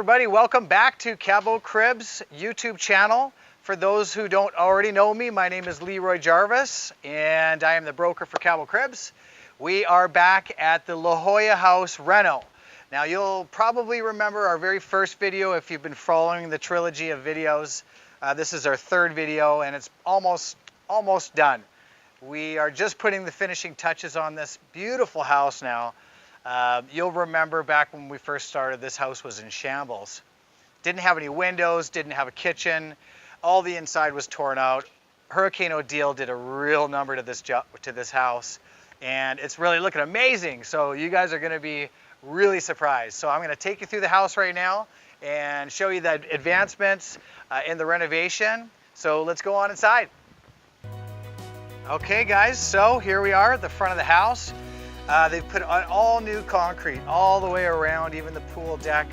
everybody, welcome back to Cabocribs YouTube channel. For those who don't already know me, my name is Leroy Jarvis and I am the broker for Cabocribs. We are back at the La Jolla house reno. Now you'll probably remember our very first video if you've been following the trilogy of videos. This is our third video and it's almost done. We are just putting the finishing touches on this beautiful house now. You'll remember back when we first started, this house was in shambles. Didn't have any windows, didn't have a kitchen. All the inside was torn out. Hurricane Odile did a real number to this house, and it's really looking amazing. So you guys are going to be really surprised. So I'm going to take you through the house right now and show you the advancements in the renovation. So let's go on inside. Okay guys, so here we are at the front of the house. They've put on all new concrete all the way around, even the pool deck.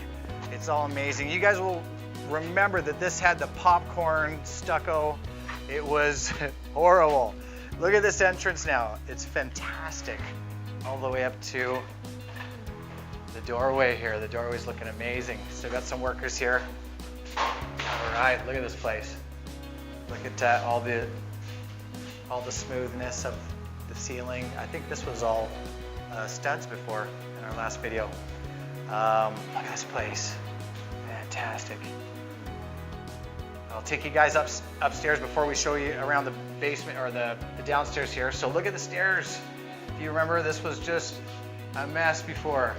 It's all amazing. You guys will remember that this had the popcorn stucco. It was horrible. Look at this entrance now. It's fantastic. All the way up to the doorway here. The doorway's looking amazing. Still got some workers here. All right, look at this place. Look at all the smoothness of the ceiling. I think this was all studs before in our last video. Look at this place. Fantastic. I'll take you guys upstairs before we show you around the basement or the downstairs here. So look at the stairs. If you remember, this was just a mess before.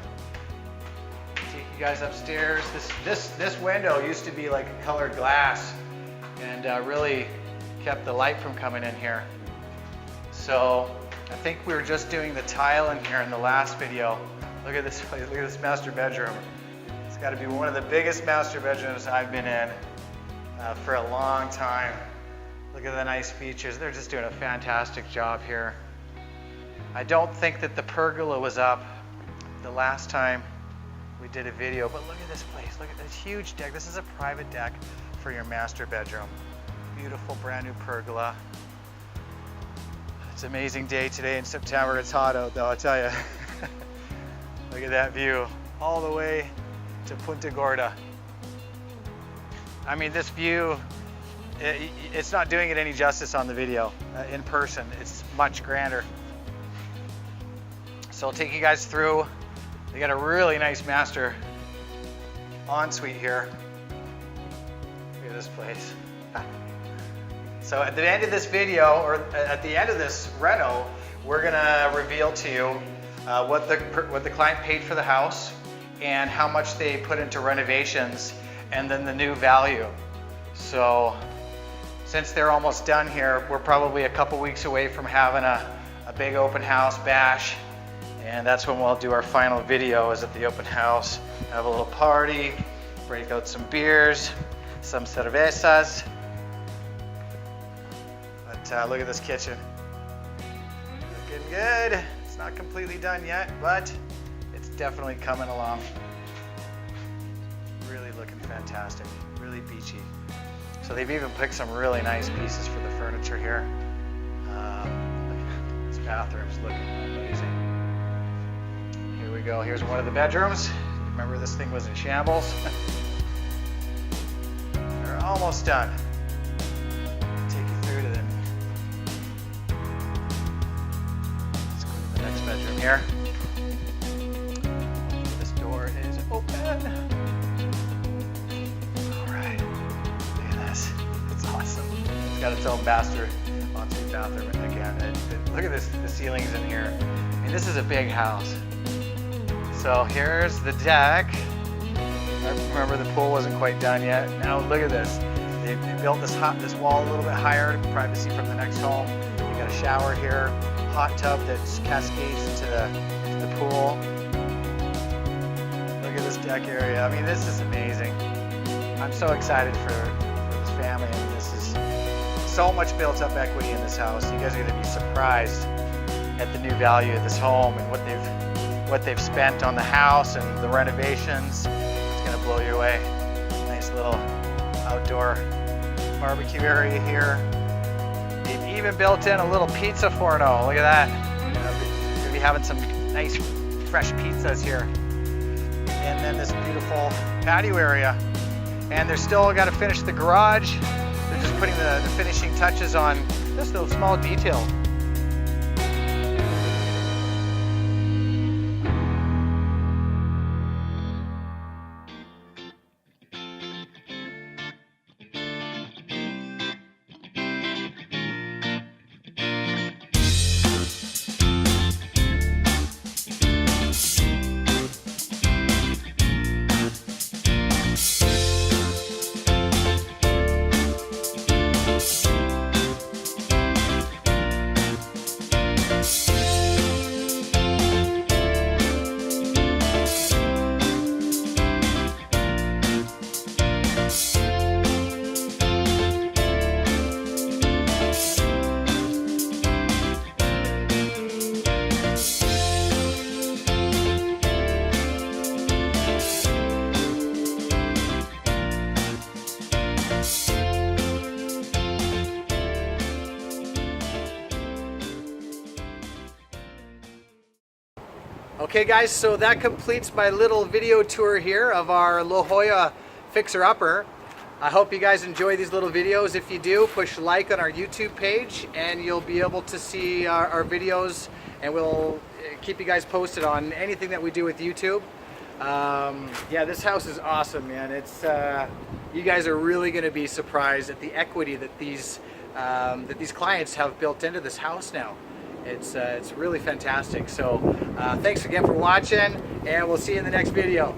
Take you guys upstairs. This window used to be like a colored glass and really kept the light from coming in here. So I think we were just doing the tile in here in the last video. Look at this place, look at this master bedroom. It's got to be one of the biggest master bedrooms I've been in for a long time. Look at the nice features. They're just doing a fantastic job here. I don't think that the pergola was up the last time we did a video, but look at this place. Look at this huge deck. This is a private deck for your master bedroom. Beautiful brand new pergola. It's an amazing day today in September. It's hot out though, I'll tell you. Look at that view all the way to Punta Gorda. I mean, this view, it's not doing it any justice on the video. In person, it's much grander. So I'll take you guys through. They got a really nice master ensuite here. Look at this place. So at the end of this video, or at the end of this reno, we're gonna reveal to you what the client paid for the house and how much they put into renovations and then the new value. So since they're almost done here, we're probably a couple weeks away from having a big open house bash, and that's when we'll do our final video, is at the open house. Have a little party, break out some beers, some cervezas. Look at this kitchen. Looking good. It's not completely done yet, but it's definitely coming along. Really looking fantastic. Really beachy. So they've even picked some really nice pieces for the furniture here. This bathroom's looking amazing. Here we go. Here's one of the bedrooms. Remember, this thing was in shambles. We're almost done. Bedroom here. This door is open. All right, look at this. It's awesome. It's got its own master ensuite bathroom again. Look at this, the ceilings in here. I mean, this is a big house. So here's the deck. I remember the pool wasn't quite done yet. Now look at this. They built this wall a little bit higher, privacy from the next home. You got a shower here. Hot tub that cascades into the pool. Look at this deck area. I mean, this is amazing. I'm so excited for this family, and this is so much built up equity in this house. You guys are going to be surprised at the new value of this home and what they've spent on the house and the renovations. It's going to blow you away. Nice little outdoor barbecue area here. They've even built in a little pizza forno. Look at that. You're gonna be having some nice fresh pizzas here. and then this beautiful patio area. And they're still got to finish the garage. They're just putting the finishing touches on this little small detail. Okay guys, so that completes my little video tour here of our La Jolla fixer-upper. I hope you guys enjoy these little videos. If you do, push like on our YouTube page and you'll be able to see our videos, and we'll keep you guys posted on anything that we do with YouTube. Yeah, this house is awesome, man. It's you guys are really going to be surprised at the equity that these clients have built into this house now. It's really fantastic. So thanks again for watching, and we'll see you in the next video.